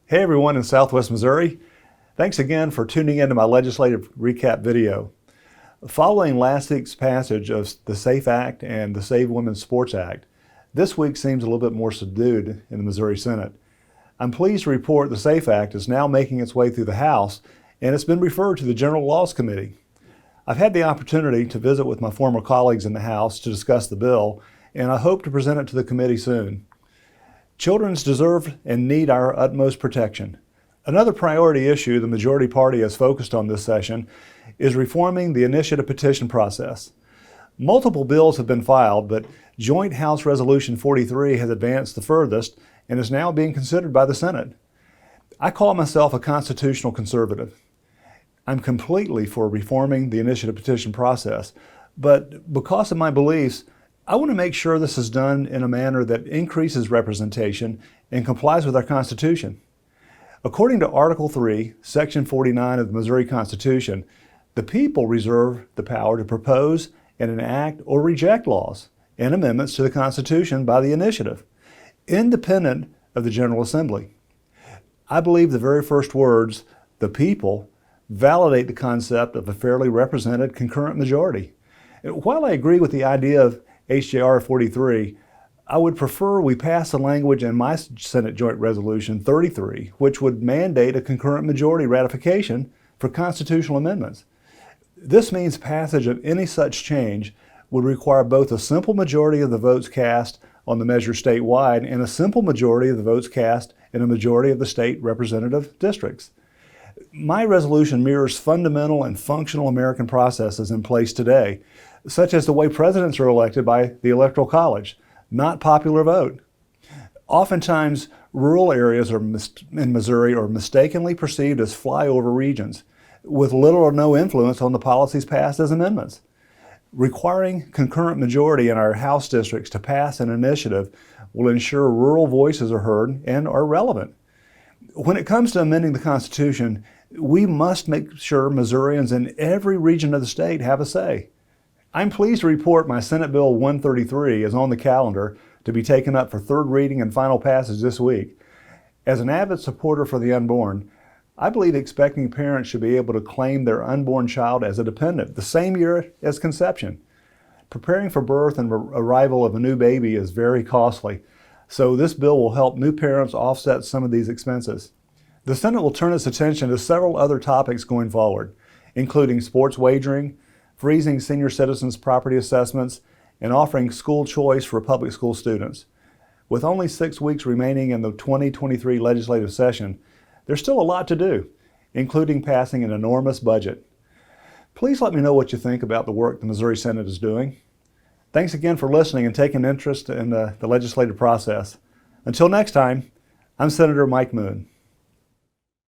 Hey everyone in Southwest Missouri. Thanks again for tuning into my legislative recap video. Following last week's passage of the SAFE Act and the Save Women's Sports Act, this week seems a little bit more subdued in the Missouri Senate. I'm pleased to report the SAFE Act is now making its way through the House and it's been referred to the General Laws Committee. I've had the opportunity to visit with my former colleagues in the House to discuss the bill, and I hope to present it to the committee soon. Children deserve and need our utmost protection. Another priority issue the majority party has focused on this session is reforming the initiative petition process. Multiple bills have been filed, but Joint House Resolution 43 has advanced the furthest and is now being considered by the Senate. I call myself a constitutional conservative. I'm completely for reforming the initiative petition process, but because of my beliefs, I want to make sure this is done in a manner that increases representation and complies with our Constitution. According to Article 3, Section 49 of the Missouri Constitution, the people reserve the power to propose and enact or reject laws and amendments to the Constitution by the initiative, independent of the General Assembly. I believe the very first words, the people, validate the concept of a fairly represented concurrent majority. While I agree with the idea of HJR 43, I would prefer we pass the language in my Senate Joint Resolution 33, which would mandate a concurrent majority ratification for constitutional amendments. This means passage of any such change would require both a simple majority of the votes cast on the measure statewide and a simple majority of the votes cast in a majority of the state representative districts. My resolution mirrors fundamental and functional American processes in place today, such as the way presidents are elected by the Electoral College, not popular vote. Oftentimes, rural areas in Missouri are mistakenly perceived as flyover regions, with little or no influence on the policies passed as amendments. Requiring concurrent majority in our House districts to pass an initiative will ensure rural voices are heard and are relevant. When it comes to amending the Constitution, we must make sure Missourians in every region of the state have a say. I'm pleased to report my Senate Bill 133 is on the calendar to be taken up for third reading and final passage this week. As an avid supporter for the unborn, I believe expecting parents should be able to claim their unborn child as a dependent the same year as conception. Preparing for birth and arrival of a new baby is very costly, so this bill will help new parents offset some of these expenses. The Senate will turn its attention to several other topics going forward, including sports wagering, freezing senior citizens' property assessments, and offering school choice for public school students. With only 6 weeks remaining in the 2023 legislative session, there's still a lot to do, including passing an enormous budget. Please let me know what you think about the work the Missouri Senate is doing. Thanks again for listening and taking interest in the legislative process. Until next time, I'm Senator Mike Moon.